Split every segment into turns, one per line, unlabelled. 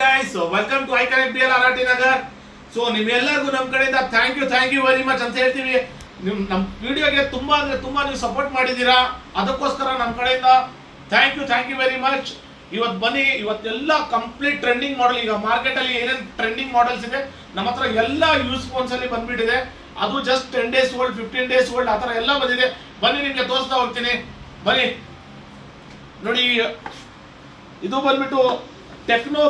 Guys, so welcome to iConnect DLRT Nagar. So ನಿಮ್ಮೆಲ್ಲರಿಗೂ ನಮ್ಮ ಕಡೆಯಿಂದ ಥ್ಯಾಂಕ್ ಯು ವೆರಿ ಮಚ್ ಅಂತ ಹೇಳ್ತೀವಿ. ನಮ್ಮ ವಿಡಿಯೋಗೆ ತುಂಬಾ ನೀವು ಸಪೋರ್ಟ್ ಮಾಡಿದ್ದೀರಾ, ಅದಕ್ಕೋಸ್ಕರ ನಮ್ಮ ಕಡೆಯಿಂದ ಥ್ಯಾಂಕ್ ಯು ವೆರಿ ಮಚ್. ಇವತ್ತು ಬನ್ನಿ, ಇವತ್ತೆಲ್ಲ ಕಂಪ್ಲೀಟ್ ಟ್ರೆಂಡಿಂಗ್ ಮಾಡೆಲ್, ಈಗ ಮಾರ್ಕೆಟಲ್ಲಿ ಏನೇನು ಟ್ರೆಂಡಿಂಗ್ ಮಾಡೆಲ್ಸ್ ಇದೆ ನಮ್ಮ ಹತ್ರ ಎಲ್ಲ ಯೂಸ್ ಫೋನ್ಸ್ ಅಲ್ಲಿ ಬಂದ್ಬಿಟ್ಟಿದೆ. ಅದು just 10 days old, 15 days old, ಆ ಥರ ಎಲ್ಲ ಬಂದಿದೆ. ಬನ್ನಿ ನಿಮಗೆ ತೋರಿಸ್ತಾ ಹೋಗ್ತೀನಿ. ಬನ್ನಿ ನೋಡಿ, ಇದು ಬಂದ್ಬಿಟ್ಟು ಟೆಕ್ನೋ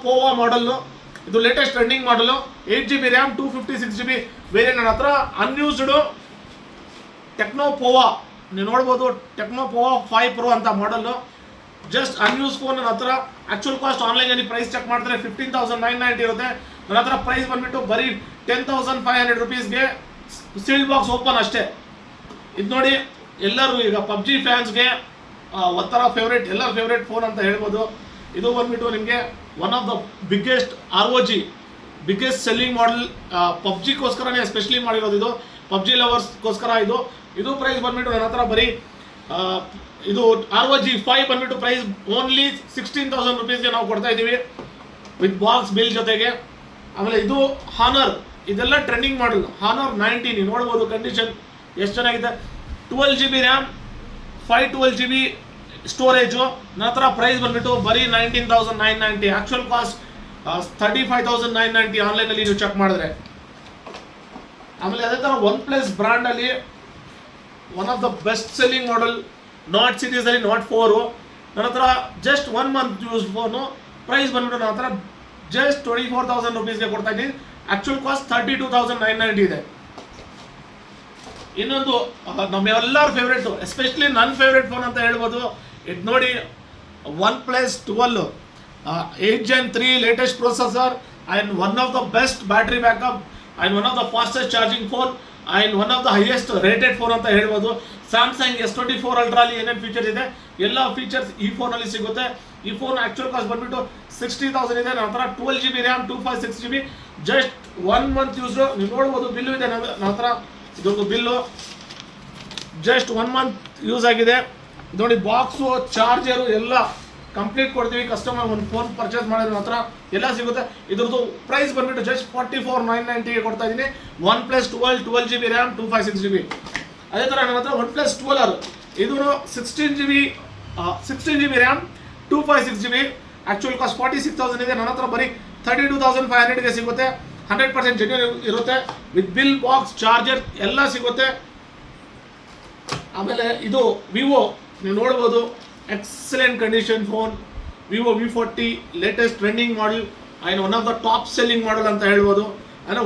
ಪೋವಾ ಮಾಡಲ್. ಇದು ಲೇಟೆಸ್ಟ್ ಟ್ರೆಂಡಿಂಗ್ ಮಾಡಲು. 8GB RAM, 256GB variant. ನನ್ನ ಹತ್ರ ಅನ್ಯೂಸ್ಡ್ ಟೆಕ್ನೋ ಪೋವಾ ನೀವು ನೋಡ್ಬೋದು. ಟೆಕ್ನೋ ಪೋವಾ 5 Pro ಅಂತ ಮಾಡಲು, ಜಸ್ಟ್ ಅನ್ಯೂಸ್ ಫೋನ್ ನನ್ನ ಹತ್ರ. ಆಕ್ಚುಲ್ ಕಾಸ್ಟ್ ಆನ್ಲೈನಲ್ಲಿ ಪ್ರೈಸ್ ಚೆಕ್ ಮಾಡಿದ್ರೆ 15,990 ಇರುತ್ತೆ. ನನ್ನ ಹತ್ರ ಪ್ರೈಸ್ ಬಂದ್ಬಿಟ್ಟು ಬರೀ 10,500 rupeesಗೆ ಸೀಲ್ಡ್ ಬಾಕ್ಸ್ ಓಪನ್ ಅಷ್ಟೇ. ಇದು ನೋಡಿ, ಎಲ್ಲರೂ ಈಗ ಪಬ್ಜಿ ಫ್ಯಾನ್ಸ್ಗೆ ಒಂಥರ ಎಲ್ಲರ ಫೇವ್ರೇಟ್ ಫೋನ್ ಅಂತ ಹೇಳ್ಬೋದು. ಇದು ಬಂದ್ಬಿಟ್ಟು ನಿಮಗೆ one of the biggest selling model. ಪಬ್ಜಿಗೋಸ್ಕರನೇ ಎಸ್ಪೆಷಲಿ ಮಾಡಿರೋದು ಇದು, ಪಬ್ಜಿ ಲವರ್ಸ್ಗೋಸ್ಕರ. ಇದು ಪ್ರೈಸ್ ಬಂದ್ಬಿಟ್ಟು ನನ್ನ ಹತ್ರ ಬರೀ ಇದು ROG 5 ಬಂದ್ಬಿಟ್ಟು ಪ್ರೈಸ್ ಓನ್ಲಿ 16,000 rupeesಗೆ ನಾವು ಕೊಡ್ತಾ ಇದ್ದೀವಿ ವಿತ್ ಬಾಕ್ಸ್ ಬಿಲ್ ಜೊತೆಗೆ. ಆಮೇಲೆ ಇದು ಹಾನರ್, ಇದೆಲ್ಲ ಟ್ರೆಂಡಿಂಗ್ ಮಾಡಲ್. ಹಾನರ್ 90 ನೀವು ನೋಡ್ಬೋದು, ಕಂಡೀಷನ್ ಎಷ್ಟು ಚೆನ್ನಾಗಿದೆ. 12GB RAM, 512GB storage. ನನ್ನ ಹತ್ರ ಪ್ರೈಸ್ ಬಂದ್ಬಿಟ್ಟು ಬರೀ 19,990. ಆಕ್ಚುಯಲ್ ಕಾಸ್ಟ್ 35,990 ಆನ್ಲೈನಲ್ಲಿ ನೀವು ಚೆಕ್ ಮಾಡಿದ್ರೆ. ಆಮೇಲೆ ಅದೇ ಥರ OnePlus ಬ್ರ್ಯಾಂಡಲ್ಲಿ one of the best selling model, not ಸೀರೀಸಲ್ಲಿ ನಾಟ್ 4. ನನ್ನ ಹತ್ರ just 1 month use phone. Price ಬಂದ್ಬಿಟ್ಟು ನನ್ನ ಹತ್ರ ಜಸ್ಟ್ 24,000 rupeesಗೆ ಕೊಡ್ತಾ ಇದ್ದೀನಿ. ಆಕ್ಚುಯಲ್ ಕಾಸ್ಟ್ 32,990 ಇದೆ. ಇನ್ನೊಂದು ನಮ್ಮೆಲ್ಲರ ಫೇವ್ರೇಟು, ಎಸ್ಪೆಷಲಿ ನನ್ನ ಫೇವ್ರೇಟ್ ಫೋನ್ ಅಂತ ಹೇಳ್ಬೋದು. ಇದು ನೋಡಿ, OnePlus 12 8 Gen 3 latest processor and one of the best battery backup and one of the fastest charging phone and one of the highest rated phone ಅಂತ ಹೇಳ್ಬೋದು. ಸ್ಯಾಮ್ಸಂಗ್ S24 ಅಲ್ಟ್ರಾಲಿ ಏನೇನು features ಇದೆ ಎಲ್ಲ ಫೀಚರ್ಸ್ ಈ ಫೋನಲ್ಲಿ ಸಿಗುತ್ತೆ. ಈ ಫೋನ್ ಆ್ಯಕ್ಚುಯಲ್ ಕಾಸ್ಟ್ ಬಂದ್ಬಿಟ್ಟು 60,000 ಇದೆ. ನನ್ನ ಹತ್ರ 12GB RAM, 256GB, just 1 month used. ನೀವು ನೋಡ್ಬೋದು, ಬಿಲ್ಲು ಇದೆ ನನ್ನ ಹತ್ರ. ಇದೊಂದು ಬಿಲ್ಲು ಜಸ್ಟ್ 1 month ಯೂಸ್ ಆಗಿದೆ. ನೋಡಿ, ಬಾಕ್ಸು, ಚಾರ್ಜರು ಎಲ್ಲ ಕಂಪ್ಲೀಟ್ ಕೊಡ್ತೀವಿ. ಕಸ್ಟಮರ್ ಒಂದು ಫೋನ್ ಪರ್ಚೇಸ್ ಮಾಡಿದ್ರೆ ಹತ್ರ ಎಲ್ಲ ಸಿಗುತ್ತೆ. ಇದ್ರದ್ದು ಪ್ರೈಸ್ ಬಂದ್ಬಿಟ್ಟು ಜಸ್ಟ್ 44,990ಗೆ ಕೊಡ್ತಾ ಇದ್ದೀನಿ. OnePlus 12GB RAM, 256GB. ಅದೇ ಥರ ನನ್ನ ಹತ್ರ OnePlus 12 ಇದು 16GB RAM, 256GB. Actual cost 46,000 ಇದೆ. ನನ್ನ ಹತ್ರ ಬರೀ 32,500ಗೆ ಸಿಗುತ್ತೆ. 100% ಜೆನ್ಯೂನ್ ಇರುತ್ತೆ. ವಿತ್ ಬಿಲ್, ಬಾಕ್ಸ್, ಚಾರ್ಜರ್ ಎಲ್ಲ ಸಿಗುತ್ತೆ. ಆಮೇಲೆ ಇದು ವಿವೋ, ನೀವು ನೋಡ್ಬೋದು, excellent condition phone. Vivo V40 latest trending model and one of the top selling model ಅಂತ ಹೇಳ್ಬೋದು. ಅಂದರೆ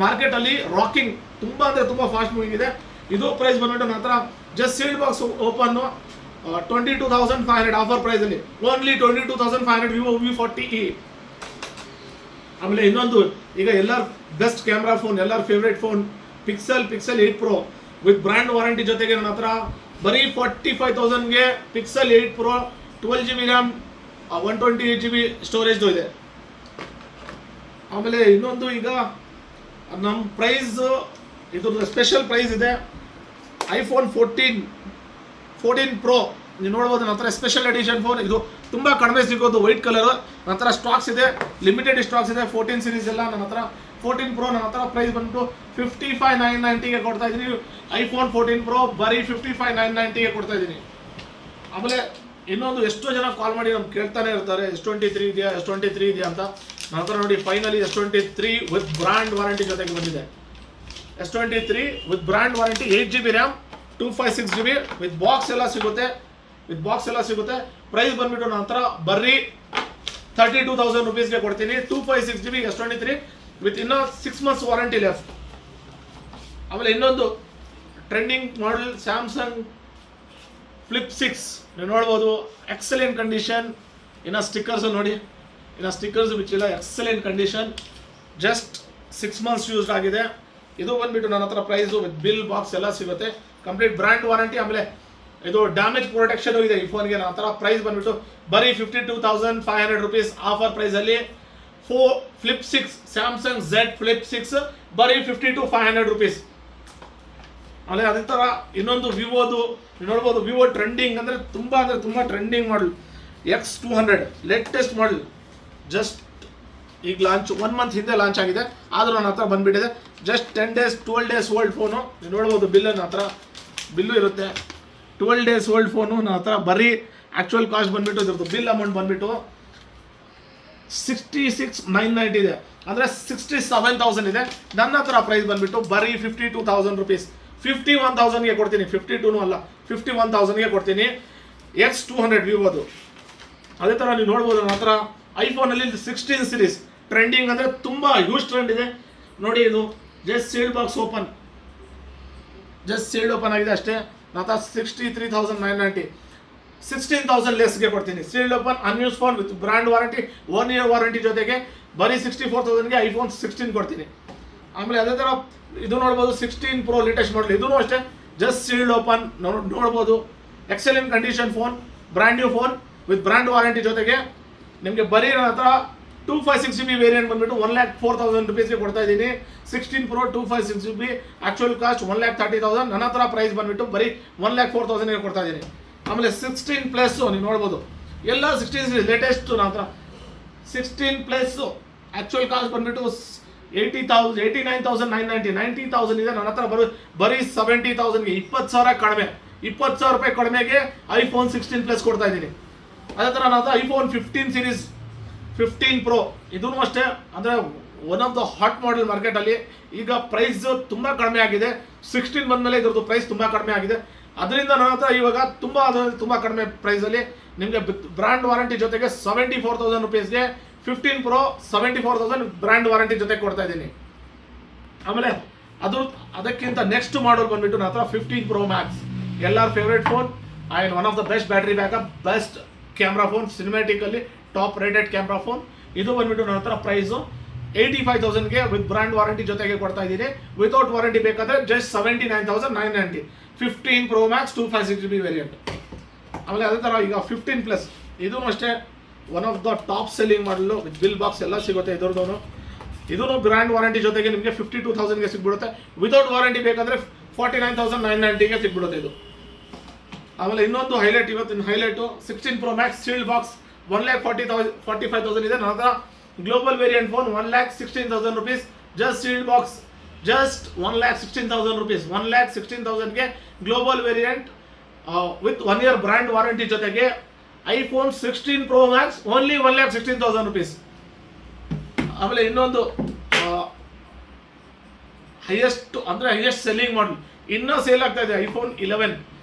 ಮಾರ್ಕೆಟಲ್ಲಿ ರಾಕಿಂಗ್ ತುಂಬ ಅಂದರೆ ತುಂಬ ಫಾಸ್ಟ್ ಮೂವಿಂಗ್ ಇದೆ. ಇದು ಪ್ರೈಸ್ ಬಂದ್ಬಿಟ್ಟು ನನ್ನ ಹತ್ರ just sealed box open 22,500 offer ಪ್ರೈಸಲ್ಲಿ, ಓನ್ಲಿ 22,500 ವಿವೋ V40e. ಆಮೇಲೆ ಇನ್ನೊಂದು, ಈಗ ಎಲ್ಲರ ಬೆಸ್ಟ್ ಕ್ಯಾಮ್ರಾ ಫೋನ್, ಎಲ್ಲರ favourite phone, Pixel 8 Pro with brand warranty ಜೊತೆಗೆ ನನ್ನ ಹತ್ರ ಬರೀ 45,000ಗೆ ಪಿಕ್ಸೆಲ್ 8 Pro 12GB ರ್ಯಾಮ್, 128GB ಸ್ಟೋರೇಜ್ದು ಇದೆ. ಆಮೇಲೆ ಇನ್ನೊಂದು, ಈಗ ನಮ್ಮ ಪ್ರೈಸ್ ಇದ್ರದ್ದು ಸ್ಪೆಷಲ್ ಪ್ರೈಸ್ ಇದೆ. iPhone 14 Pro ನೀವು ನೋಡ್ಬೋದು. ನನ್ನ ಹತ್ರ ಸ್ಪೆಷಲ್ ಎಡಿಷನ್ ಫೋನ್, ಇದು ತುಂಬ ಕಡಿಮೆ ಸಿಗೋದು, ವೈಟ್ ಕಲರ್. ನನ್ನ ಹತ್ರ ಸ್ಟಾಕ್ಸ್ ಇದೆ, ಲಿಮಿಟೆಡ್ ಸ್ಟಾಕ್ಸ್ ಇದೆ. 14 ಸೀರೀಸ್ ಎಲ್ಲ ನನ್ನ ಹತ್ರ. 14 Pro ನನ್ನ ಹತ್ರ ಪ್ರೈಸ್ ಬಂದು 55,990ಗೆ ಕೊಡ್ತಾ ಇದ್ದೀನಿ. iPhone 14 Pro ಬರೀ 55,990ಗೆ ಕೊಡ್ತಾ ಇದ್ದೀನಿ. ಆಮೇಲೆ ಇನ್ನೊಂದು, ಎಷ್ಟೋ ಜನ ಕಾಲ್ ಮಾಡಿ ನಮ್ಗೆ ಕೇಳ್ತಾನೆ ಇರ್ತಾರೆ, S23 ಇದೆಯಾ ಅಂತ. ನನ್ನ ಹತ್ರ ನೋಡಿ, finally S23 with brand warranty ಜೊತೆಗೆ ಬಂದಿದೆ. S23 with brand warranty, 8GB RAM, 256GB with box ಎಲ್ಲ ಸಿಗುತ್ತೆ. ಪ್ರೈಸ್ ಬಂದ್ಬಿಟ್ಟು ನನ್ನ ಹತ್ರ ಬರೀ 32,000 rupeesಗೆ ಕೊಡ್ತೀನಿ. 256GB S23 ವಿತ್ ಇನ್ನೂ 6 months ವಾರಂಟಿ ಲೆಫ್ಟ್. ಆಮೇಲೆ ಇನ್ನೊಂದು ಟ್ರೆಂಡಿಂಗ್ ಮಾಡಲ್, ಸ್ಯಾಮ್ಸಂಗ್ Flip 6 ನೀವು ನೋಡ್ಬೋದು, ಎಕ್ಸಲೆಂಟ್ ಕಂಡೀಷನ್. ಇನ್ನು ಸ್ಟಿಕ್ಕರ್ಸ್ ನೋಡಿ, ಬಿಚ್ಚಿಲ್ಲ, excellent condition. Just 6 months used ಆಗಿದೆ. ಇದು ಬಂದ್ಬಿಟ್ಟು ನನ್ನ ಹತ್ರ ಪ್ರೈಸು ವಿತ್ ಬಿಲ್, ಬಾಕ್ಸ್ ಎಲ್ಲ ಸಿಗುತ್ತೆ. Complete brand warranty. ಆಮೇಲೆ ಇದು ಡ್ಯಾಮೇಜ್ ಪ್ರೊಟೆಕ್ಷನ್ ಇದೆ ಈ ಫೋನ್ಗೆ. ನನ್ನ ಹತ್ರ ಪ್ರೈಸ್ ಬಂದ್ಬಿಟ್ಟು ಬರೀ 52,500 rupees ಆಫರ್ ಪ್ರೈಸಲ್ಲಿ. Flip 6 ಸ್ಯಾಮ್ಸಂಗ್ Z Flip 6 ಬರೀ 52,500 rupees. ಆಮೇಲೆ ಅದೇ ಥರ ಇನ್ನೊಂದು ವಿವೋದು ನೋಡ್ಬೋದು. ವಿವೋ ಟ್ರೆಂಡಿಂಗ್ ಅಂದರೆ ತುಂಬ ಟ್ರೆಂಡಿಂಗ್ ಮಾಡಲ್, X200 ಲೇಟೆಸ್ಟ್ ಮಾಡಲ್. ಜಸ್ಟ್ ಈಗ ಲಾಂಚ್ 1 ಮಂತ್ ಹಿಂದೆ ಲಾಂಚ್ ಆಗಿದೆ, ಆದರೂ ನನ್ನ ಹತ್ರ ಬಂದುಬಿಟ್ಟಿದೆ. Just 10 days 12 days old phone. ನೀವು ನೋಡ್ಬೋದು ಬಿಲ್ಲು ನನ್ನ ಹತ್ರ ಬಿಲ್ಲು ಇರುತ್ತೆ. 12 ಡೇಸ್ ಓಲ್ಡ್ ಫೋನು ನನ್ನ ಹತ್ರ. ಬರೀ ಆ್ಯಕ್ಚುಯಲ್ ಕಾಸ್ಟ್ ಬಂದುಬಿಟ್ಟು ಇದ್ರದ್ದು ಬಿಲ್ ಅಮೌಂಟ್ ಬಂದುಬಿಟ್ಟು 66,990 ಇದೆ, ಅಂದರೆ 67,000 ಇದೆ. ನನ್ನ ಹತ್ರ ಪ್ರೈಸ್ ಬಂದುಬಿಟ್ಟು ಬರೀ 52,000 ರುಪೀಸ್. 51,000ಗೆ ಕೊಡ್ತೀನಿ, 52 ಅಲ್ಲ 51,000ಗೆ ಕೊಡ್ತೀನಿ. X200 ವಿವೋದು. ಅದೇ ಥರ ನೀವು ನೋಡ್ಬೋದು ನನ್ನ ಹತ್ರ ಐಫೋನಲ್ಲಿ 16 ಸೀರೀಸ್ ಟ್ರೆಂಡಿಂಗ್, ಅಂದರೆ ತುಂಬ ಹ್ಯೂಜ್ ಟ್ರೆಂಡ್ ಇದೆ ನೋಡಿ. ಇದು just sealed box open, just sealed open ಆಗಿದೆ ಅಷ್ಟೇ. ನನ್ನ ಹತ್ರ 63,990, 16,000 ಲೆಸ್ಗೆ ಕೊಡ್ತೀನಿ. Sealed open unused phone with brand warranty, 1 year warranty ಜೊತೆಗೆ ಬರೀ 64,000ಗೆ ಐಫೋನ್ 16 ಕೊಡ್ತೀನಿ. ಆಮೇಲೆ ಅದೇ ಥರ ಇದು ನೋಡ್ಬೋದು 16 Pro ಲೇಟೆಸ್ಟ್ ಮಾಡಲ್, ಇದೂ ಅಷ್ಟೇ ಜಸ್ಟ್ ಸೀಲ್ಡ್ ಓಪನ್ ನೋಡ್ಬೋದು. Excellent condition phone, brand new phone with brand warranty ಜೊತೆಗೆ ನಿಮಗೆ ಬರೀ ನನ್ನ ಹತ್ರ 256GB ವೇರಿಯಂಟ್ ಬಂದುಬಿಟ್ಟು 1,04,000 ರುಪೀಸ್ಗೆ ಕೊಡ್ತಾ ಇದ್ದೀನಿ. 16 Pro 256GB ಆ್ಯಕ್ಚುಯಲ್ ಕಾಸ್ಟ್ 1,30,000. ನನ್ನ ಹತ್ರ ಪ್ರೈಸ್ ಬಂದುಬಿಟ್ಟು ಬರೀ 1,04,000ಗೆ ಕೊಡ್ತಾ ಇದ್ದೀನಿ. ಆಮೇಲೆ 16 ಪ್ಲಸ್ಸು ನೀವು ನೋಡ್ಬೋದು, ಎಲ್ಲ 16 ಸೀರೀಸ್ ಲೇಟೆಸ್ಟು ನನ್ನ ಹತ್ರ. 16 ಪ್ಲಸ್ಸು ಆ್ಯಕ್ಚುಯಲ್ ಕಾಸ್ಟ್ ಬಂದುಬಿಟ್ಟು 89,990, 90,000 ಇದೆ. ನನ್ನ ಹತ್ರ ಬರೀ 70,000ಗೆ 20,000 ಕಡಿಮೆ, 20,000 ರೂಪಾಯಿ ಕಡಿಮೆಗೆ ಐಫೋನ್ 16 ಪ್ಲಸ್ ಕೊಡ್ತಾ ಇದ್ದೀನಿ. ಅದೇ ಥರ ನನ್ನ ಹತ್ರ ಐಫೋನ್ 15 ಸೀರೀಸ್ 15 Pro ಇದೂ ಅಷ್ಟೇ, ಅಂದರೆ one of the hot model ಮಾರ್ಕೆಟಲ್ಲಿ. ಈಗ ಪ್ರೈಸ್ ತುಂಬ ಕಡಿಮೆ ಆಗಿದೆ. 16 ಬಂದಮೇಲೆ ಇದ್ರದ್ದು ಪ್ರೈಸ್ ತುಂಬ ಕಡಿಮೆ ಆಗಿದೆ. ಅದರಿಂದ ನನ್ನ ಹತ್ರ ಇವಾಗ ತುಂಬ ಕಡಿಮೆ ಪ್ರೈಸಲ್ಲಿ ನಿಮಗೆ ಬ್ರ್ಯಾಂಡ್ ವಾರಂಟಿ ಜೊತೆಗೆ 74,000 ರುಪೀಸ್ಗೆ 15 Pro 74,000 ಬ್ರ್ಯಾಂಡ್ ವಾರಂಟಿ ಜೊತೆಗೆ ಕೊಡ್ತಾ ಇದ್ದೀನಿ. ಆಮೇಲೆ ಅದಕ್ಕಿಂತ ನೆಕ್ಸ್ಟ್ ಮಾಡಲ್ ಬಂದುಬಿಟ್ಟು ನನ್ನ ಹತ್ರ 15 Pro Max, ಎಲ್ಲರ favourite phone and one of the best battery backup, best camera phone, cinematically top rated camera phone. ಇದು ಬಂದುಬಿಟ್ಟು ನನ್ನ ಹತ್ರ ಪ್ರೈಸು 85,000ಗೆ ವಿತ್ ಬ್ರ್ಯಾಂಡ್ ವಾರಂಟಿ ಜೊತೆಗೆ ಕೊಡ್ತಾ ಇದ್ದೀನಿ. ವಿತೌಟ್ ವಾರಂಟಿ ಬೇಕಾದರೆ just 79,990. 15 Pro Max 256GB variant. ಆಮೇಲೆ ಅದೇ ಥರ ಈಗ 15 ಪ್ಲಸ್ ಇದೂ ಅಷ್ಟೇ one of the top selling model with bill box ಎಲ್ಲ ಸಿಗುತ್ತೆ ಇದ್ರದ್ದು. ಇದೂ ಬ್ರ್ಯಾಂಡ್ ವಾರಂಟಿ ಜೊತೆಗೆ ನಿಮಗೆ 52,000ಗೆ ಸಿಗ್ಬಿಡುತ್ತೆ. ವಿತೌಟ್ ವಾರಂಟಿ ಬೇಕಾದರೆ 49,990ಗೆ ಸಿಗ್ಬಿಡುತ್ತೆ ಇದು. ಆಮೇಲೆ ಇನ್ನೊಂದು ಹೈಲೈಟ್, ಇವತ್ತಿನ highlight 16 Pro Max sealed box 1,45,000 ಇದೆ. ನನ್ನ ಹತ್ರ global variant phone 1,16,000 rupees, just sealed box just 1,16,000 rupees. 1,16,000ಗೆ global variant with 1 year brand warranty ಜೊತೆಗೆ iPhone 16 Pro Max only 1,16,000 rupees. ಆಮೇಲೆ ಇನ್ನೊಂದು ಹೈಯೆಸ್ಟ್ ಸೆಲ್ಲಿಂಗ್ ಮಾಡಲ್ ಇನ್ನೂ ಸೇಲ್ ಆಗ್ತಾ ಇದೆ ಐಫೋನ್ 11.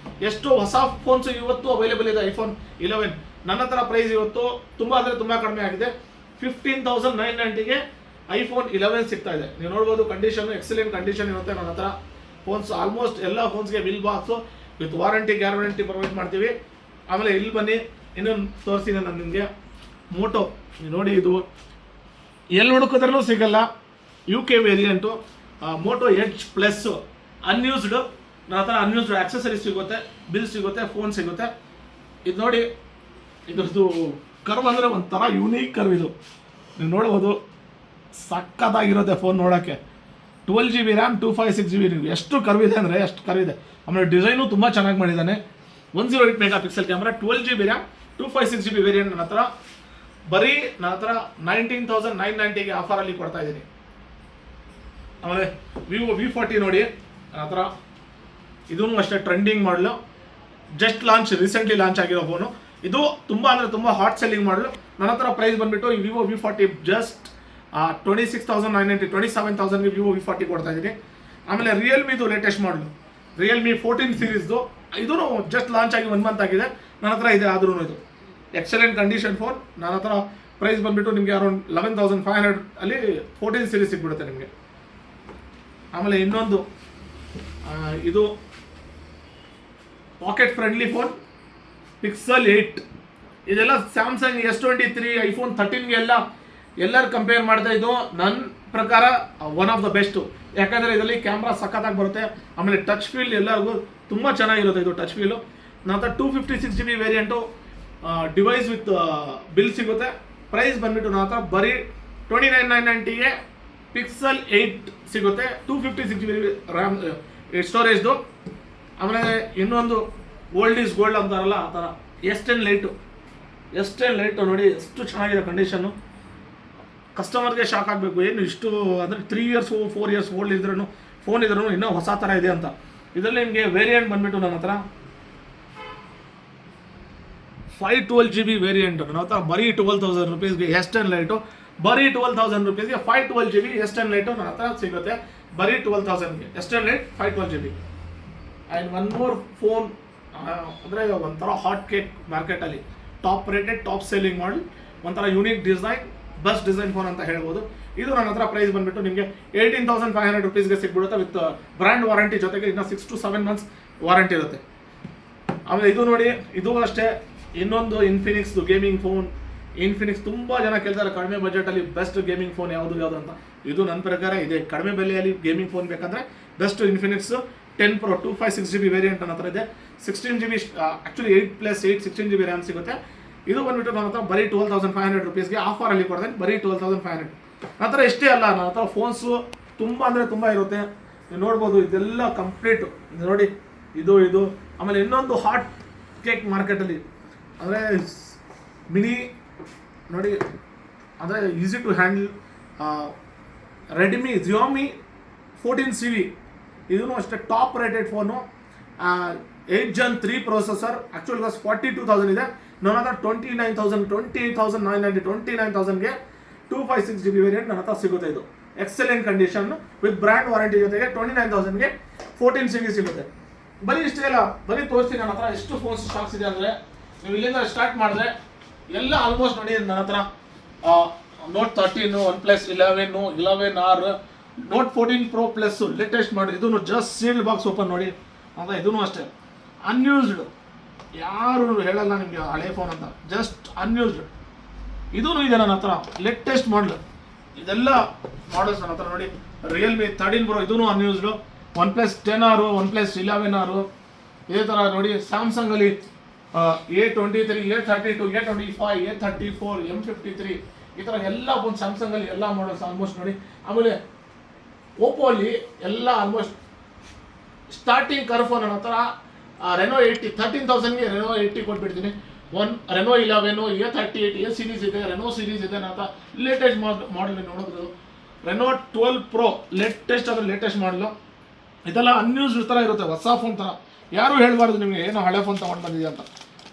ಎಷ್ಟು ಹೊಸ ಫೋನ್ಸ್ ಇವತ್ತು ಅವೈಲೇಬಲ್ ಇದೆ ಐಫೋನ್ 11. ನನ್ನ ಹತ್ರ ಪ್ರೈಸ್ ಇವತ್ತು ತುಂಬ ಕಡಿಮೆ ಆಗಿದೆ. 15,990ಗೆ ಐಫೋನ್ 11 ಸಿಗ್ತಾ ಇದೆ. ನೀವು ನೋಡ್ಬೋದು ಕಂಡೀಷನ್ ಎಕ್ಸಲೆಂಟ್ ಕಂಡೀಷನ್ ಇರುತ್ತೆ ನನ್ನ ಹತ್ರ. ಫೋನ್ಸ್ ಆಲ್ಮೋಸ್ಟ್ ಎಲ್ಲ ಫೋನ್ಸ್ಗೆ bill box with warranty guarantee provide ಮಾಡ್ತೀವಿ. ಆಮೇಲೆ ಇಲ್ಲಿ ಬನ್ನಿ, ಇನ್ನೊಂದು ತೋರಿಸ್ತೀನಿ ನಾನು ನಿಮಗೆ. ಮೋಟೋ ನೋಡಿ, ಇದು ಎಲ್ಲಿ ಹುಡುಕಿದ್ರೂ ಸಿಗಲ್ಲ. UK variant Moto edge plus unused. ನನ್ನ ಹತ್ರ ಅನ್ಯೂಸ್ಡ್ ಆಕ್ಸೆಸರೀಸ್ ಸಿಗುತ್ತೆ, ಬಿಲ್ ಸಿಗುತ್ತೆ, ಫೋನ್ ಸಿಗುತ್ತೆ. ಇದು ನೋಡಿ, ಇದ್ರದ್ದು ಕರ್ವ್ ಅಂದರೆ ಒಂಥರ ಯೂನೀಕ್ ಕರ್ವ್. ಇದು ನೀವು ನೋಡ್ಬೋದು, ಸಕ್ಕತ್ತಾಗಿರುತ್ತೆ ಫೋನ್ ನೋಡೋಕ್ಕೆ. 12GB RAM 256GB. ನೀವು ಎಷ್ಟು ಕರ್ವ್ ಇದೆ ಅಂದರೆ ಅಷ್ಟು ಕರ್ವ್ ಇದೆ. ಆಮೇಲೆ ಡಿಸೈನು ತುಂಬ ಚೆನ್ನಾಗಿ ಮಾಡಿದ್ದಾನೆ. 108 mega pixel camera, 12GB RAM 256GB variant ನನ್ನ ಹತ್ರ ಬರೀ 19,990ಗೆ ಆಫರಲ್ಲಿ ಕೊಡ್ತಾ ಇದ್ದೀನಿ. ಆಮೇಲೆ ವಿವೋ V40 ನೋಡಿ ನನ್ನ ಹತ್ರ, ಇದೂ ಅಷ್ಟೇ ಟ್ರೆಂಡಿಂಗ್ ಮಾಡಲು, ಜಸ್ಟ್ ರೀಸೆಂಟ್ಲಿ ಲಾಂಚ್ ಆಗಿರೋ ಫೋನು. ಇದು ತುಂಬ ಹಾಟ್ ಸೆಲ್ಲಿಂಗ್ ಮಾಡಲು. ನನ್ನ ಹತ್ರ ಪ್ರೈಸ್ ಬಂದುಬಿಟ್ಟು ಈ Vivo V40 just 26,990, 27,000ಗೆ Vivo V40 ಕೊಡ್ತಾ ಇದ್ದೀನಿ. ಆಮೇಲೆ ರಿಯಲ್ಮಿದು ಲೇಟೆಸ್ಟ್ ಮಾಡಲು, ರಿಯಲ್ಮಿ 14 ಸೀರೀಸ್ದು, ಇದೂ ಜಸ್ಟ್ ಲಾಂಚ್ ಆಗಿ 1 ಮಂತ್ ಆಗಿದೆ. ನನ್ನ ಹತ್ರ ಇದೆ. ಆದ್ರೂ ಇದು ಎಕ್ಸಲೆಂಟ್ ಕಂಡೀಷನ್ ಫೋನ್. ನನ್ನ ಹತ್ರ ಪ್ರೈಸ್ ಬಂದುಬಿಟ್ಟು ನಿಮಗೆ ಅರೌಂಡ್ 11,500 ಅಲ್ಲಿ 14 ಸೀರೀಸ್ ಸಿಗ್ಬಿಡುತ್ತೆ ನಿಮಗೆ. ಆಮೇಲೆ ಇನ್ನೊಂದು ಇದು ಪಾಕೆಟ್ ಫ್ರೆಂಡ್ಲಿ ಫೋನ್ Pixel 8. ಇದೆಲ್ಲ ಸ್ಯಾಮ್ಸಂಗ್ S23, ಐಫೋನ್ 13ಗೆ ಎಲ್ಲರೂ ಕಂಪೇರ್ ಮಾಡ್ತಾ ಇದ್ದು ನನ್ನ ಪ್ರಕಾರ ಒನ್ ಆಫ್ ದ ಬೆಸ್ಟು. ಯಾಕಂದರೆ ಇದರಲ್ಲಿ ಕ್ಯಾಮ್ರಾ ಸಖತ್ತಾಗಿ ಬರುತ್ತೆ. ಆಮೇಲೆ ಟಚ್ ಫೀಲ್ ಎಲ್ಲರಿಗೂ ತುಂಬ ಚೆನ್ನಾಗಿರುತ್ತೆ ಇದು ಟಚ್ ಫೀಲು. ನನ್ನ ಹತ್ರ 256GB variant device with bill ಸಿಗುತ್ತೆ. ಪ್ರೈಸ್ ಬಂದುಬಿಟ್ಟು ನನ್ನ ಹತ್ರ ಬರೀ 29,990ಗೆ Pixel 8 ಸಿಗುತ್ತೆ, 256GB ರ್ಯಾಮ್ ಸ್ಟೋರೇಜ್ದು. ಆಮೇಲೆ ಇನ್ನೊಂದು ಓಲ್ಡ್ ಈಸ್ ಗೋಲ್ಡ್ ಅಂತಾರಲ್ಲ ಆ ಥರ S10 ಲೈಟು ನೋಡಿ ಎಷ್ಟು ಚೆನ್ನಾಗಿದೆ ಕಂಡೀಷನ್ನು. ಕಸ್ಟಮರ್ಗೆ ಶಾಕ್ ಆಗಬೇಕು, ಏನು ಇಷ್ಟು ಅಂದರೆ 3 ಇಯರ್ಸ್ 4 ಇಯರ್ಸ್ ಓಲ್ಡ್ ಇದ್ರೂ ಫೋನ್ ಇದ್ರೂ ಇನ್ನೂ ಹೊಸ ಥರ ಇದೆ ಅಂತ. ಇದರಲ್ಲಿ ನಿಮಗೆ ವೇರಿಯಂಟ್ ಬಂದುಬಿಟ್ಟು ನನ್ನ ಹತ್ರ 512 GB ವೇರಿಯಂಟ್ ನನ್ನ ಹತ್ರ ಬರೀ 12,000 rupeesಗೆ S10 ಲೈಟು, ಬರೀ 12,000 rupeesಗೆ 512 GB S10 ಲೈಟು ನನ್ನ ಹತ್ರ ಸಿಗುತ್ತೆ. ಬರೀ 12,000ಗೆ S10 light 512 GB. And one more phone ಅಂದರೆ ಒಂಥರ ಹಾಟ್ ಕೇಕ್ ಮಾರ್ಕೆಟಲ್ಲಿ ಟಾಪ್ ರೇಟೆಡ್ ಟಾಪ್ ಸೇಲಿಂಗ್ ಮಾಡಲ್, ಒಂಥರ unique design, best design phone ಅಂತ ಹೇಳ್ಬೋದು. ಇದು ನನ್ನ ಹತ್ರ ಪ್ರೈಸ್ ಬಂದುಬಿಟ್ಟು ನಿಮಗೆ 18,500 rupeesಗೆ ಸಿಗ್ಬಿಡುತ್ತೆ ವಿತ್ ಬ್ರ್ಯಾಂಡ್ ವಾರಂಟಿ ಜೊತೆಗೆ ಇನ್ನು 6 to 7 months ವಾರಂಟಿ ಇರುತ್ತೆ. ಆಮೇಲೆ ಇದು ನೋಡಿ, ಇದು ಅಷ್ಟೇ ಇನ್ನೊಂದು ಇನ್ಫಿನಿಕ್ಸ್ದು ಗೇಮಿಂಗ್ ಫೋನ್. ಇನ್ಫಿನಿಕ್ಸ್ ತುಂಬ ಜನ ಕೇಳ್ತಾರೆ ಕಡಿಮೆ ಬಜೆಟಲ್ಲಿ ಬೆಸ್ಟ್ ಗೇಮಿಂಗ್ ಫೋನ್ ಯಾವುದು ಅಂತ. ಇದು ನನ್ನ ಪ್ರಕಾರ ಇದೆ, ಕಡಿಮೆ ಬೆಲೆಯಲ್ಲಿ ಗೇಮಿಂಗ್ ಫೋನ್ ಬೇಕಂದರೆ best Infinix 10 Pro 256 GB variant ನನ್ನ ಹತ್ರ ಇದೆ. 16 GB ಆ್ಯಕ್ಚುಲಿ 8+8 16 GB ರ್ಯಾಮ್ ಸಿಗುತ್ತೆ. ಇದು ಬಂದುಬಿಟ್ಟು ನನ್ನ ಹತ್ರ ಬರೀ 12,500 rupeesಗೆ ಆಫರಲ್ಲಿ ಕೊಡ್ತೇನೆ, ಬರೀ 12,500. ನನ್ನ ಹತ್ರ ಇಷ್ಟೇ ಅಲ್ಲ, ನನ್ನ ಹತ್ರ ಫೋನ್ಸು ತುಂಬ ಅಂದರೆ ತುಂಬ ಇರುತ್ತೆ. ನೀವು ನೋಡ್ಬೋದು, ಇದೆಲ್ಲ ಕಂಪ್ಲೀಟು ನೋಡಿ, ಇದು ಆಮೇಲೆ ಇನ್ನೊಂದು ಹಾಟ್ ಕೇಕ್ ಮಾರ್ಕೆಟಲ್ಲಿ ಅಂದರೆ ಮಿನಿ ನೋಡಿ, ಅಂದರೆ easy to handle Redmi Xiaomi 14CV. ಇದೂ ಅಷ್ಟೇ top rated phone, 8 Gen 3 processor. Actually cost 42,000 ಇದೆ, ನನ್ನ ಹತ್ರ 29,000 28,990 29,000ಗೆ 256 GB ವೇರಿಯಂಟ್ ನನ್ನ ಹತ್ರ ಸಿಗುತ್ತೆ. ಇದು excellent condition with brand warranty ಜೊತೆಗೆ 29,000ಗೆ 14CV ಸಿಗುತ್ತೆ. ಬರೀ ಇಷ್ಟೇ ಇಲ್ಲ, ಬರೀ ತೋರಿಸ್ತೀನಿ ನನ್ನ ಹತ್ರ ಎಷ್ಟು ಫೋನ್ಸ್ ಸ್ಟಾಕ್ಸ್ ಇದೆ ಅಂದರೆ. ನೀವು ಇಲ್ಲಿಂದ ಸ್ಟಾರ್ಟ್ ಮಾಡಿದ್ರೆ ಎಲ್ಲ ಆಲ್ಮೋಸ್ಟ್ ನೋಡಿ ನನ್ನ ಹತ್ರ Note 13, OnePlus 11, 11R, Note 14 Pro Plus latest ಮಾಡಿ. ಇದೂ ಜಸ್ಟ್ ಸೀಲ್ಡ್ ಬಾಕ್ಸ್ ಓಪನ್ ನೋಡಿ ಅಂತ. ಇದೂ ಅಷ್ಟೇ ಅನ್ಯೂಸ್ಡ್, ಯಾರು ಹೇಳಲ್ಲ ನಿಮಗೆ ಹಳೆ ಫೋನ್ ಅಂತ, ಜಸ್ಟ್ ಅನ್ಯೂಸ್ಡ್. ಇದೂ ಇದೆ ನನ್ನ ಹತ್ರ ಲೇಟೆಸ್ಟ್ ಮಾಡಲ್. ಇದೆಲ್ಲ ಮಾಡಲ್ಸ್ ನನ್ನ ಹತ್ರ ನೋಡಿ. ರಿಯಲ್ಮಿ 13 Pro ಇದೂ ಅನ್ಯೂಸ್ಡು, OnePlus 10R, OnePlus 11R, ಇದೇ ಥರ ನೋಡಿ. ಸ್ಯಾಮ್ಸಂಗಲ್ಲಿ A23, A32, A25, A34, M53 ಈ ಥರ ಎಲ್ಲ ಫೋನ್ ಸ್ಯಾಮ್ಸಂಗಲ್ಲಿ ಎಲ್ಲ ಮಾಡಲ್ಸ್ ಆಲ್ಮೋಸ್ಟ್ ನೋಡಿ. ಆಮೇಲೆ ಓಪೋ ಅಲ್ಲಿ ಎಲ್ಲ ಆಲ್ಮೋಸ್ಟ್ ಸ್ಟಾರ್ಟಿಂಗ್ ಕರ್ ಫೋನ್ ನನ್ನ ಹತ್ರ Reno 80 13,000ಗೆ Reno 80 ಕೊಟ್ಬಿಡ್ತೀನಿ. Reno 11, A38, A ಸೀರೀಸ್ ಇದೆ, Reno ಸೀರೀಸ್ ಇದೆ ನನ್ನ ಹತ್ರ. ಲೇಟೆಸ್ಟ್ ಮಾಡಲ್ ನೋಡೋದು Reno 12 Pro ಲೇಟೆಸ್ಟ್ ಅಂದರೆ ಲೇಟೆಸ್ಟ್ ಮಾಡಲು. ಇದೆಲ್ಲ ಅನ್ಯೂಸ್ಡ್ ಥರ ಇರುತ್ತೆ, ಹೊಸ ಫೋನ್ ಥರ. ಯಾರು ಹೇಳಬಾರ್ದು ನಿಮಗೆ ಏನೋ ಹಳೆ ಫೋನ್ ತೊಗೊಂಡು ಬಂದಿದೆ ಅಂತ,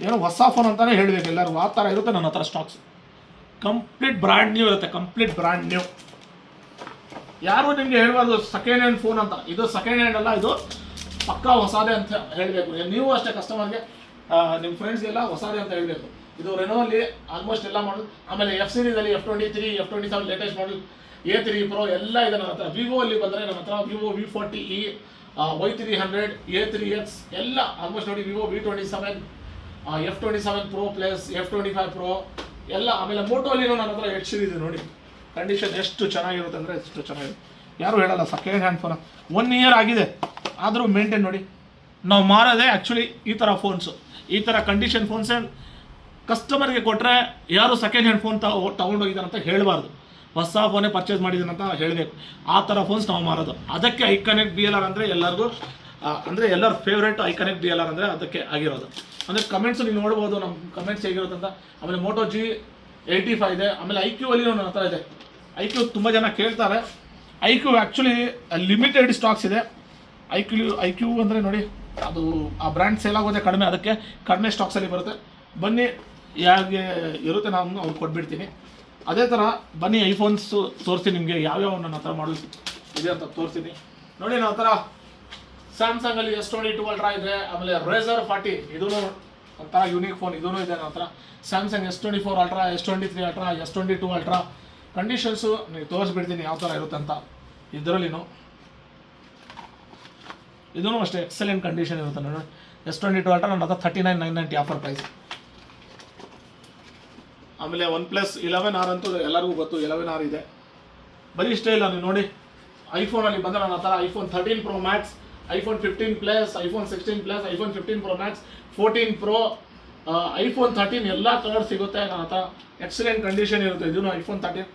ಏನೋ ಹೊಸ ಫೋನ್ ಅಂತಲೇ ಹೇಳಬೇಕು ಎಲ್ಲರೂ. ಆ ಥರ ಇರುತ್ತೆ ನನ್ನ ಹತ್ರ ಸ್ಟಾಕ್ಸ್. ಕಂಪ್ಲೀಟ್ ಬ್ರ್ಯಾಂಡ್ ನ್ಯೂ ಇರುತ್ತೆ, ಕಂಪ್ಲೀಟ್ ಬ್ರ್ಯಾಂಡ್ ನ್ಯೂ. ಯಾರು ನಿಮಗೆ ಹೇಳ್ಬಾರ್ದು ಸೆಕೆಂಡ್ ಹ್ಯಾಂಡ್ ಫೋನ್ ಅಂತ. ಇದು ಸೆಕೆಂಡ್ ಹ್ಯಾಂಡ್ ಅಲ್ಲ, ಇದು ಪಕ್ಕಾ ಹೊಸದೇ ಅಂತ ಹೇಳಬೇಕು. ನೀವು ಅಷ್ಟೇ ಕಸ್ಟಮರ್ಗೆ, ನಿಮ್ಮ ಫ್ರೆಂಡ್ಸ್ಗೆಲ್ಲ ಹೊಸದೇ ಅಂತ ಹೇಳಬೇಕು. ಇದು ರೆನೋಲ್ಲಿ ಆಲ್ಮೋಸ್ಟ್ ಎಲ್ಲ ಮಾಡಲ್. ಆಮೇಲೆ F ಸೀರೀಸಲ್ಲಿ F23, F27 latest model, A3 Pro ಎಲ್ಲ ಇದೆ ನನ್ನ ಹತ್ರ. ವಿವೋ ಅಲ್ಲಿ ಬಂದರೆ ನನ್ನ ಹತ್ರ ವಿವೋ V40e, Y300, A3X ಎಲ್ಲ ಆಲ್ಮೋಸ್ಟ್ ನೋಡಿ. Vivo V27, F27 Pro plus F25 Pro ಎಲ್ಲ. ಆಮೇಲೆ ಮೋಟೋಲಿನೂ ನನ್ನ ಹತ್ರ 8 ಸೀರೀಸ್ ನೋಡಿ. ಕಂಡೀಷನ್ ಎಷ್ಟು ಚೆನ್ನಾಗಿರುತ್ತೆ ಅಂದರೆ ಎಷ್ಟು ಚೆನ್ನಾಗಿರುತ್ತೆ. ಯಾರು ಹೇಳಲ್ಲ ಸೆಕೆಂಡ್ ಹ್ಯಾಂಡ್ ಫೋನ್. 1 year ಆಗಿದೆ ಆದರೂ ಮೇಂಟೈನ್ ನೋಡಿ. ನಾವು ಮಾರೋದೇ ಆ್ಯಕ್ಚುಲಿ ಈ ಥರ ಫೋನ್ಸು, ಈ ಥರ ಕಂಡೀಷನ್ ಫೋನ್ಸೇ ಕಸ್ಟಮರ್ಗೆ ಕೊಟ್ಟರೆ ಯಾರು ಸೆಕೆಂಡ್ ಹ್ಯಾಂಡ್ ಫೋನ್ ತೊಗೊಂಡೋಗಿದ್ದಾರೆ ಅಂತ ಹೇಳಬಾರ್ದು, ಹೊಸ ಫೋನೇ ಪರ್ಚೇಸ್ ಮಾಡಿದ್ದೀನಿ ಅಂತ ಹೇಳಬೇಕು. ಆ ಥರ ಫೋನ್ಸ್ ನಾವು ಮಾರೋದು. ಅದಕ್ಕೆ ಐಕಾನಿಕ್ DLR ಅಂದರೆ ಎಲ್ಲರಿಗೂ ಅಂದರೆ ಎಲ್ಲರ ಫೇವ್ರೇಟ್ ಐಕಾನಿಕ್ DLR ಅಂದರೆ ಅದಕ್ಕೆ ಆಗಿರೋದು. ಅಂದರೆ ಕಮೆಂಟ್ಸು ನೀವು ನೋಡ್ಬೋದು ನಮ್ಮ ಕಮೆಂಟ್ಸ್ ಹೇಗಿರುತ್ತೆ ಅಂತ. ಆಮೇಲೆ Moto G85 ಇದೆ. ಆಮೇಲೆ IQ ಅಲ್ಲಿ ನನ್ನ ಹತ್ರ ಇದೆ. IQ ತುಂಬ ಜನ ಕೇಳ್ತಾರೆ. IQ ಆ್ಯಕ್ಚುಲಿ ಲಿಮಿಟೆಡ್ ಸ್ಟಾಕ್ಸ್ ಇದೆ. IQ ಅಂದರೆ ನೋಡಿ, ಅದು ಆ ಬ್ರ್ಯಾಂಡ್ ಸೇಲ್ ಆಗೋದೇ ಕಡಿಮೆ, ಅದಕ್ಕೆ ಕಡಿಮೆ ಸ್ಟಾಕ್ಸಲ್ಲಿ ಬರುತ್ತೆ. ಬನ್ನಿ ಯಾರಿಗೆ ಇರುತ್ತೆ ನಾನು ಅವ್ರು ಕೊಟ್ಬಿಡ್ತೀನಿ. ಅದೇ ಥರ ಬನ್ನಿ ಐಫೋನ್ಸು ತೋರಿಸ್ತೀನಿ ನಿಮಗೆ, ಯಾವ್ಯಾವ ನನ್ನ ಹತ್ರ ಮಾಡಲ್ ಇದೆ ಅಂತ ತೋರಿಸ್ತೀನಿ ನೋಡಿ. ನನ್ನ ಹತ್ರ ಸ್ಯಾಮ್ಸಂಗಲ್ಲಿ S22 Ultra ಇದೆ. ಆಮೇಲೆ Razer 40 ಇದೂ ಒಂಥರ ಯೂನಿಕ್ ಫೋನ್, ಇದೂ ಇದೆ ನನ್ನ ಹತ್ರ. Samsung S24 Ultra, S23 Ultra, S22 Ultra conditions ನೀವು ತೋರಿಸ್ಬಿಡ್ತೀನಿ ಯಾವ ಥರ ಇರುತ್ತೆ ಅಂತ. ಇದರಲ್ಲಿನೂ ಇದೂ ಅಷ್ಟೇ ಎಕ್ಸಲೆಂಟ್ ಕಂಡೀಷನ್ ಇರುತ್ತೆ ನೋಡಿ. S22 Ultra ನನ್ನ ಹತ್ರ 39,990 ಆಫರ್ ಪ್ರೈಸ್. ಆಮೇಲೆ OnePlus 11R ಅಂತೂ ಎಲ್ಲರಿಗೂ ಗೊತ್ತು, 11R ಇದೆ. ಬರೀ ಇಷ್ಟೇ ಇಲ್ಲ, ನೀವು ನೋಡಿ ಐಫೋನಲ್ಲಿ ಬಂದರೆ ನನ್ನ ಹತ್ರ iPhone 13 Pro Max, iPhone 15 Plus, iPhone 16 Plus, iPhone 15 Pro Max, 14 Pro, iPhone 13 ಎಲ್ಲ ಕಲರ್ ಸಿಗುತ್ತೆ ನನ್ನ ಹತ್ರ. ಎಕ್ಸಲೆಂಟ್ ಕಂಡೀಷನ್ ಇರುತ್ತೆ. ಇದೂ iPhone 13,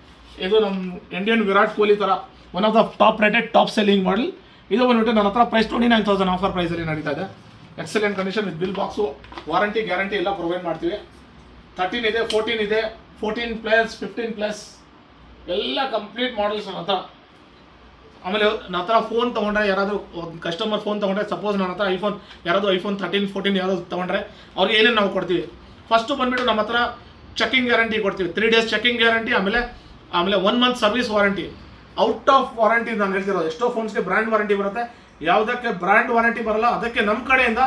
ಇದು ನಮ್ಮ ಇಂಡಿಯನ್ ವಿರಾಟ್ ಕೊಹ್ಲಿ ಥರ one of the top rated top selling model. ಇದು ಬಂದುಬಿಟ್ಟು ನನ್ನ ಹತ್ರ ಪ್ರೈಸ್ 29,000 ಆಫರ್ ಪ್ರೈಸಲ್ಲಿ ನಡೀತಾ ಇದೆ. Excellent condition with bill box, warranty guarantee ಎಲ್ಲ ಪ್ರೊವೈಡ್ ಮಾಡ್ತೀವಿ. 13 ಇದೆ, 14 ಇದೆ, 14 Plus, 15 Plus ಎಲ್ಲ ಕಂಪ್ಲೀಟ್ ಮಾಡಲ್ಸ್ ನನ್ನ ಹತ್ರ. ಆಮೇಲೆ ನನ್ನ ಹತ್ರ ಫೋನ್ ತೊಗೊಂಡ್ರೆ ಯಾರಾದರೂ ಒಂದು ಕಸ್ಟಮರ್ ಫೋನ್ ತೊಗೊಂಡ್ರೆ, ಸಪೋಸ್ ನನ್ನ ಹತ್ರ ಯಾರಾದರೂ ಐಫೋನ್ 13, 14 ಯಾರಾದರೂ ತೊಗೊಂಡ್ರೆ ಅವ್ರಿಗೆ ಏನೇನು ನಾವು ಕೊಡ್ತೀವಿ. ಫಸ್ಟು ಬಂದುಬಿಟ್ಟು ನಮ್ಮ ಹತ್ರ ಚೆಕಿಂಗ್ ಗ್ಯಾರಂಟಿ ಕೊಡ್ತೀವಿ, 3 days ಚೆಕಿಂಗ್ ಗ್ಯಾರಂಟಿ. ಆಮೇಲೆ 1 month service warranty. Out of warranty ನಾನು ಹೇಳ್ತಿರೋದು. ಎಷ್ಟೋ ಫೋನ್ಸ್ಗೆ ಬ್ರ್ಯಾಂಡ್ ವಾರಂಟಿ ಬರುತ್ತೆ, ಯಾವುದಕ್ಕೆ ಬ್ರ್ಯಾಂಡ್ ವಾರಂಟಿ ಬರಲ್ಲ. ಅದಕ್ಕೆ ನಮ್ಮ ಕಡೆಯಿಂದ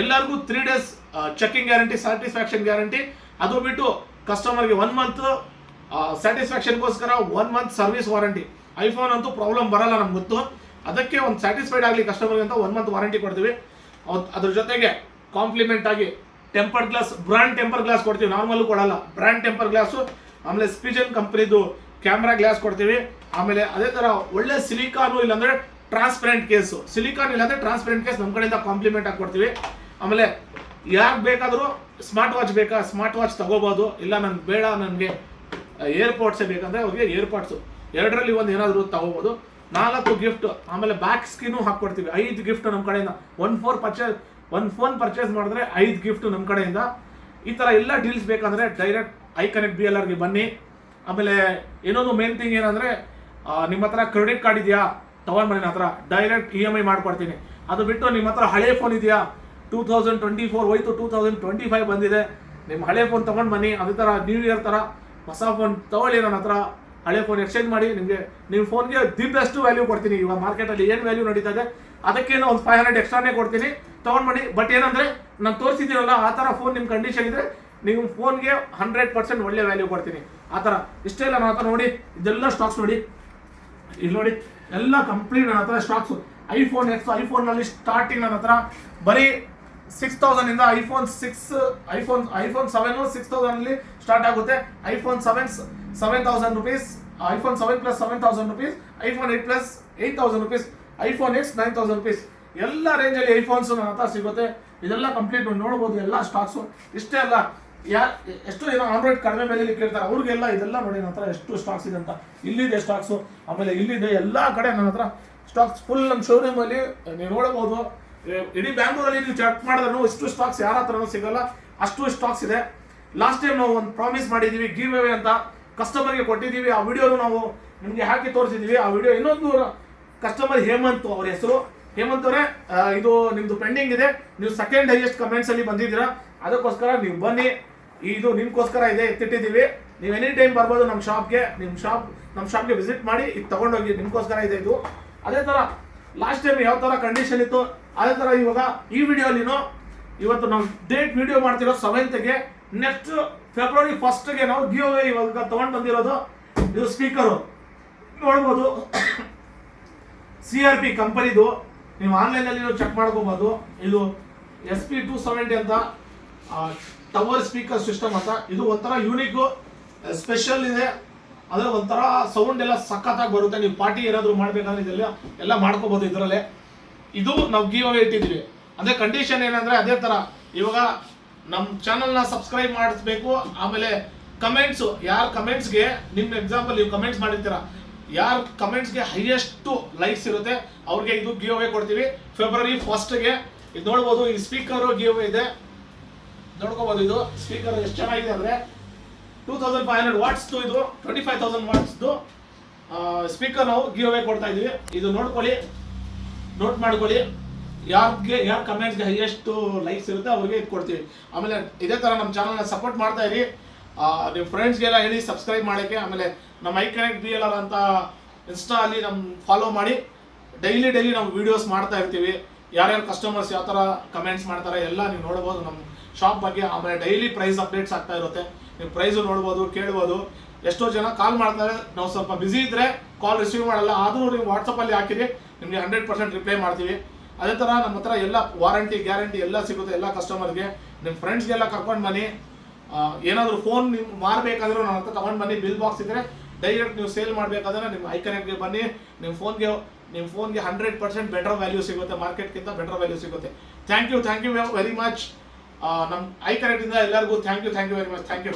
ಎಲ್ಲರಿಗೂ 3 days checking guarantee, satisfaction guarantee. ಅದು ಬಿಟ್ಟು ಕಸ್ಟಮರ್ಗೆ 1 month ಸ್ಯಾಟಿಸ್ಫ್ಯಾಕ್ಷನ್ಗೋಸ್ಕರ 1 month service warranty. IPhone ಅಂತೂ ಪ್ರಾಬ್ಲಮ್ ಬರಲ್ಲ ನಮ್ಗೆ ಗೊತ್ತು. ಅದಕ್ಕೆ ಒಂದು ಸ್ಯಾಟಿಸ್ಫೈಡ್ ಆಗಲಿ ಕಸ್ಟಮರ್ಗೆ ಅಂತ 1 month ವಾರಂಟಿ ಕೊಡ್ತೀವಿ. ಅದ್ರ ಜೊತೆಗೆ ಕಾಂಪ್ಲಿಮೆಂಟ್ ಆಗಿ tempered glass, brand temper glass ಕೊಡ್ತೀವಿ, ನಾರ್ಮಲ್ಲು ಕೊಡಲ್ಲ. ಬ್ರ್ಯಾಂಡ್ ಟೆಂಪರ್ ಗ್ಲಾಸು, ಆಮೇಲೆ ಸ್ಪಿಜನ್ ಕಂಪ್ನಿದು ಕ್ಯಾಮ್ರಾ ಗ್ಲಾಸ್ ಕೊಡ್ತೀವಿ. ಆಮೇಲೆ ಅದೇ ಥರ ಒಳ್ಳೆ ಸಿಲಿಕಾನು ಇಲ್ಲಾಂದರೆ ಟ್ರಾನ್ಸ್ಪರೆಂಟ್ ಕೇಸು, ಸಿಲಿಕಾನ್ ಇಲ್ಲಾಂದರೆ ಟ್ರಾನ್ಸ್ಪರೆಂಟ್ ಕೇಸ್ ನಮ್ಮ ಕಡೆಯಿಂದ ಕಾಂಪ್ಲಿಮೆಂಟ್ ಆಗಿ ಕೊಡ್ತೀವಿ. ಆಮೇಲೆ ಯಾರಿಗೆ ಬೇಕಾದರೂ ಸ್ಮಾರ್ಟ್ ವಾಚ್ ಬೇಕಾ, ಸ್ಮಾರ್ಟ್ ವಾಚ್ ತಗೋಬೋದು. ಇಲ್ಲ ನನಗೆ ಬೇಡ, ನನಗೆ ಏರ್ಪಾಡ್ಸೇ ಬೇಕಂದರೆ ಅವ್ರಿಗೆ ಏರ್ಪಾಡ್ಸು, 2ರಲ್ಲಿ 1 ಏನಾದರೂ ತಗೋಬೋದು. 4 ಗಿಫ್ಟ್. ಆಮೇಲೆ ಬ್ಯಾಕ್ ಸ್ಕಿನ್ನು ಹಾಕ್ಕೊಡ್ತೀವಿ. 5 ಗಿಫ್ಟ್ ನಮ್ಮ ಕಡೆಯಿಂದ. ಒಂದು ಫೋನ್ ಪರ್ಚೇಸ್ ಮಾಡಿದ್ರೆ 5 ಗಿಫ್ಟ್ ನಮ್ಮ ಕಡೆಯಿಂದ. ಈ ಥರ ಎಲ್ಲ ಡೀಲ್ಸ್ ಬೇಕಂದರೆ ಡೈರೆಕ್ಟ್ iConnect BLRಗೆ ಬನ್ನಿ. ಆಮೇಲೆ ಇನ್ನೊಂದು ಮೇನ್ ಥಿಂಗ್ ಏನಂದರೆ, ನಿಮ್ಮ ಹತ್ರ ಕ್ರೆಡಿಟ್ ಕಾರ್ಡ್ ಇದೆಯಾ ತೊಗೊಂಡು ಬನ್ನಿ, ನನ್ನ ಹತ್ರ ಡೈರೆಕ್ಟ್ EMI ಮಾಡ್ಕೊಡ್ತೀನಿ. ಅದು ಬಿಟ್ಟು ನಿಮ್ಮ ಹತ್ರ ಹಳೆ ಫೋನ್ ಇದೆಯಾ, 2024 ಹೋಯ್ತು, 2025 ಬಂದಿದೆ, ನಿಮ್ಮ ಹಳೆ ಫೋನ್ ತೊಗೊಂಡು ಬನ್ನಿ. ಅದೇ ಥರ ನ್ಯೂ ಇಯರ್ ಥರ ಹೊಸ ಫೋನ್ ತೊಗೊಳ್ಳಿ, ನನ್ನ ಹತ್ರ ಹಳೆ ಫೋನ್ ಎಕ್ಸ್ಚೇಂಜ್ ಮಾಡಿ. ನಿಮ್ಮ ಫೋನ್ಗೆ ದಿ ಬೆಸ್ಟ್ ವ್ಯಾಲ್ಯೂ ಕೊಡ್ತೀನಿ. ಇವಾಗ ಮಾರ್ಕೆಟಲ್ಲಿ ಏನು ವ್ಯಾಲ್ಯೂ ನಡೀತಾ ಇದೆ ಅದಕ್ಕೇನೋ ಒಂದು 500 ಎಕ್ಸ್ಟ್ರಾನೇ ಕೊಡ್ತೀನಿ, ತೊಗೊಂಡು ಬನ್ನಿ. ಬಟ್ ಏನಂದರೆ ನಾನು ತೋರಿಸಿದ್ದೀನಲ್ಲ ಆ ಥರ ಫೋನ್ ನಿಮ್ಮ ಕಂಡೀಷನ್ ಇದ್ದರೆ ನೀವು ಫೋನ್ಗೆ 100% ಒಳ್ಳೆ ವ್ಯಾಲ್ಯೂ ಕೊಡ್ತೀನಿ. ಆ ಥರ ಇಷ್ಟೇ ಇಲ್ಲ ನನ್ನ ಹತ್ರ. ನೋಡಿ ಇದೆಲ್ಲ ಸ್ಟಾಕ್ಸ್ ನೋಡಿ, ಇಲ್ಲಿ ನೋಡಿ ಎಲ್ಲ ಕಂಪ್ಲೀಟ್ ನನ್ನ ಹತ್ರ ಸ್ಟಾಕ್ಸು. iPhone X, ಐಫೋನ್ನಲ್ಲಿ ಸ್ಟಾರ್ಟಿಂಗ್ ನನ್ನ ಹತ್ರ ಬರೀ 6000 ಇಂದ iPhone 7 6000 ಸ್ಟಾರ್ಟ್ ಆಗುತ್ತೆ. iPhone 7 7000 rupees, iPhone 7 Plus 7000 rupees, iPhone 8 Plus 8000 rupees, iPhone X 9000 rupees. ಎಲ್ಲ ರೇಂಜಲ್ಲಿ ಐಫೋನ್ಸ್ ನನ್ನ ಹತ್ರ ಸಿಗುತ್ತೆ. ಇದೆಲ್ಲ ಕಂಪ್ಲೀಟ್ ನೋಡ್ಬೋದು ಎಲ್ಲ ಸ್ಟಾಕ್ಸು. ಇಷ್ಟೇ ಅಲ್ಲ, ಎಷ್ಟು ಏನೋ ಆಂಡ್ರಾಯ್ಡ್ ಕಡಿಮೆ ಬೆಲೆಯಲ್ಲಿ ಕೇಳ್ತಾರೆ ಅವ್ರಿಗೆಲ್ಲ ಇದೆಲ್ಲ ನೋಡಿ ನನ್ನ ಹತ್ರ ಎಷ್ಟು ಸ್ಟಾಕ್ಸ್ ಇದೆ ಅಂತ. ಇಲ್ಲಿದೆ ಸ್ಟಾಕ್ಸು, ಆಮೇಲೆ ಇಲ್ಲಿದೆ, ಎಲ್ಲ ಕಡೆ ನನ್ನ ಹತ್ರ ಸ್ಟಾಕ್ಸ್ ಫುಲ್. ನಮ್ಮ ಶೋರೂಮಲ್ಲಿ ನೀವು ನೋಡ್ಬೋದು. ಇಡೀ ಬ್ಯಾಂಗ್ಳೂರಲ್ಲಿ ನೀವು ಚೆಕ್ ಮಾಡಿದ್ರೂ ಇಷ್ಟು ಸ್ಟಾಕ್ಸ್ ಯಾರ ಹತ್ರನೂ ಸಿಗಲ್ಲ, ಅಷ್ಟು ಸ್ಟಾಕ್ಸ್ ಇದೆ. ಲಾಸ್ಟ್ ಟೈಮ್ ನಾವು ಒಂದು ಪ್ರಾಮಿಸ್ ಮಾಡಿದ್ದೀವಿ, ಗಿವ್ ಅವೇ ಅಂತ ಕಸ್ಟಮರ್ಗೆ ಕೊಟ್ಟಿದ್ದೀವಿ. ಆ ವಿಡಿಯೋನು ನಾವು ನಿಮಗೆ ಹಾಕಿ ತೋರಿಸಿದ್ದೀವಿ. ಆ ವಿಡಿಯೋ ಇನ್ನೊಂದು ಕಸ್ಟಮರ್ ಹೇಮಂತ್ ಅವ್ರ ಹೆಸರು. ಹೇಮಂತ್ ಅವರೇ, ಇದು ನಿಮ್ಮದು ಪೆಂಡಿಂಗ್ ಇದೆ, ನೀವು ಸೆಕೆಂಡ್ ಹೈಯೆಸ್ಟ್ ಕಮೆಂಟ್ಸಲ್ಲಿ ಬಂದಿದ್ದೀರಾ, ಅದಕ್ಕೋಸ್ಕರ ನೀವು ಬನ್ನಿ, ಇದು ನಿಮ್ಗೋಸ್ಕರ ಇದೆ, ಎತ್ತಿಟ್ಟಿದ್ದೀವಿ. ನೀವು ಎನಿ ಟೈಮ್ ಬರ್ಬೋದು ನಮ್ಮ ಶಾಪ್ಗೆ ವಿಸಿಟ್ ಮಾಡಿ ಇದು ತೊಗೊಂಡೋಗಿ, ನಿಮ್ಗೋಸ್ಕರ ಇದೆ ಇದು. ಅದೇ ಥರ ಲಾಸ್ಟ್ ಟೈಮ್ ಯಾವ ಥರ ಕಂಡೀಷನ್ ಇತ್ತು ಅದೇ ಥರ ಇವಾಗ ಈ ವಿಡಿಯೋಲಿನೂ ಇವತ್ತು ನಾವು ಡೇಟ್ ವಿಡಿಯೋ ಮಾಡ್ತಿರೋ 7th, ನೆಕ್ಸ್ಟ್ February 1st ನಾವು ಗಿವ್ ಅವೇ ಇವಾಗ ತೊಗೊಂಡು ಬಂದಿರೋದು. ಇದು ಸ್ಪೀಕರು ನೋಡ್ಬೋದು, CRP ಕಂಪನಿದು. ನೀವು ಆನ್ಲೈನಲ್ಲಿ ಚೆಕ್ ಮಾಡ್ಕೋಬೋದು. ಇದು SP270 ಅಂತ ಟವರ್ ಸ್ಪೀಕರ್ ಸಿಸ್ಟಮ್ ಅಂತ. ಇದು ಒಂಥರ ಯೂನಿಕ್ ಸ್ಪೆಷಲ್ ಇದೆ. ಅದ್ರ ಒಂಥರ ಸೌಂಡ್ ಎಲ್ಲ ಸಖತ್ತಾಗಿ ಬರುತ್ತೆ. ನೀವು ಪಾರ್ಟಿ ಏನಾದರೂ ಮಾಡಬೇಕಂದ್ರೆ ಇದೆಲ್ಲ ಮಾಡ್ಕೋಬೋದು ಇದರಲ್ಲೇ. ಇದು ನಾವು ಗಿವ್ ಅವೇ ಇಟ್ಟಿದ್ದೀವಿ. ಅದೇ ಕಂಡೀಷನ್ ಏನಂದರೆ ಅದೇ ಥರ ಇವಾಗ ನಮ್ಮ ಚಾನಲ್ನ ಸಬ್ಸ್ಕ್ರೈಬ್ ಮಾಡಿಸ್ಬೇಕು. ಆಮೇಲೆ ಕಮೆಂಟ್ಸು, ಯಾರ ಕಮೆಂಟ್ಸ್ಗೆ ನಿಮ್ಮ ಎಕ್ಸಾಂಪಲ್ ನೀವು ಕಮೆಂಟ್ಸ್ ಮಾಡಿರ್ತೀರ, ಯಾರ ಕಮೆಂಟ್ಸ್ಗೆ ಹೈಯೆಸ್ಟ್ ಲೈಕ್ಸ್ ಇರುತ್ತೆ ಅವ್ರಿಗೆ ಇದು ಗಿವ್ ಅವೇ ಕೊಡ್ತೀವಿ February 1st. ಇದು ನೋಡ್ಬೋದು, ಈ ಸ್ಪೀಕರು ಗಿವ್ ಅವೇ ಇದೆ, ನೋಡ್ಕೋಬೋದು. ಇದು ಸ್ಪೀಕರ್ ಎಷ್ಟು ಚೆನ್ನಾಗಿದೆ ಅಂದರೆ 2500 ವಾಟ್ಸ್ದು, ಇದು 25000 ವಾಟ್ಸ್ದು ಸ್ಪೀಕರ್ ನಾವು ಗಿವ್ ಅವೇ ಕೊಡ್ತಾ ಇದ್ದೀವಿ. ಇದು ನೋಡ್ಕೊಳ್ಳಿ, ನೋಟ್ ಮಾಡ್ಕೊಳ್ಳಿ. ಯಾರ ಕಮೆಂಟ್ಸ್ಗೆ ಹೈಯೆಸ್ಟ್ ಲೈಕ್ಸ್ ಇರುತ್ತೆ ಅವ್ರಿಗೆ ಇದು ಕೊಡ್ತೀವಿ. ಆಮೇಲೆ ಇದೇ ಥರ ನಮ್ಮ ಚಾನಲ್ನ ಸಪೋರ್ಟ್ ಮಾಡ್ತಾ ಇರಿ. ನಿಮ್ಮ ಫ್ರೆಂಡ್ಸ್ಗೆಲ್ಲ ಹೇಳಿ ಸಬ್ಸ್ಕ್ರೈಬ್ ಮಾಡೋಕ್ಕೆ. ಆಮೇಲೆ ನಮ್ಮ iConnect BLR ಅಂತ ಇನ್ಸ್ಟಾ ಅಲ್ಲಿ ನಮ್ಮ ಫಾಲೋ ಮಾಡಿ. ಡೈಲಿ ನಾವು ವೀಡಿಯೋಸ್ ಮಾಡ್ತಾ ಇರ್ತೀವಿ. ಯಾರ್ಯಾರು ಕಸ್ಟಮರ್ಸ್ ಯಾವ ಥರ ಕಮೆಂಟ್ಸ್ ಮಾಡ್ತಾರೆ ಎಲ್ಲ ನೀವು ನೋಡ್ಬೋದು ನಮ್ಮ ಶಾಪ್ ಬಗ್ಗೆ. ಆಮೇಲೆ ಡೈಲಿ ಪ್ರೈಸ್ ಅಪ್ಡೇಟ್ಸ್ ಆಗ್ತಾ ಇರುತ್ತೆ, ನೀವು ಪ್ರೈಸು ನೋಡ್ಬೋದು, ಕೇಳ್ಬೋದು. ಎಷ್ಟೋ ಜನ ಕಾಲ್ ಮಾಡ್ತಾರೆ, ನಾವು ಸ್ವಲ್ಪ ಬ್ಯುಸಿ ಇದ್ದರೆ ಕಾಲ್ ರಿಸೀವ್ ಮಾಡಲ್ಲ, ಆದರೂ ನೀವು ವಾಟ್ಸಪ್ಪಲ್ಲಿ ಹಾಕಿರಿ, ನಿಮಗೆ 100% ರಿಪ್ಲೈ ಮಾಡ್ತೀವಿ. ಅದೇ ಥರ ನಮ್ಮ ಹತ್ರ ಎಲ್ಲ ವಾರಂಟಿ ಗ್ಯಾರಂಟಿ ಎಲ್ಲ ಸಿಗುತ್ತೆ ಎಲ್ಲ ಕಸ್ಟಮರ್ಗೆ. ನಿಮ್ಮ ಫ್ರೆಂಡ್ಸ್ಗೆಲ್ಲ ಕರ್ಕೊಂಡು ಬನ್ನಿ. ಏನಾದರೂ ಫೋನ್ ನೀವು ಮಾರಬೇಕಾದ್ರೂ ನನ್ನ ಹತ್ರ ತಗೊಂಡು ಬನ್ನಿ. ಬಿಲ್ ಬಾಕ್ಸ್ ಇದ್ದರೆ ಡೈರೆಕ್ಟ್ ನೀವು ಸೇಲ್ ಮಾಡಬೇಕಾದ್ರೆ ನಿಮ್ಮ iConnectಗೆ ಬನ್ನಿ. ನಿಮ್ಮ ಫೋನ್ಗೆ 100% ಬೆಟರ್ ವ್ಯಾಲ್ಯೂ ಸಿಗುತ್ತೆ, ಮಾರ್ಕೆಟ್ಗಿಂತ ಬೆಟರ್ ವ್ಯಾಲ್ಯೂ ಸಿಗುತ್ತೆ. Thank you very much. ನಮ್ಮ iConnectಯಿಂದ ಎಲ್ಲರಿಗೂ thank you very much. Thank you.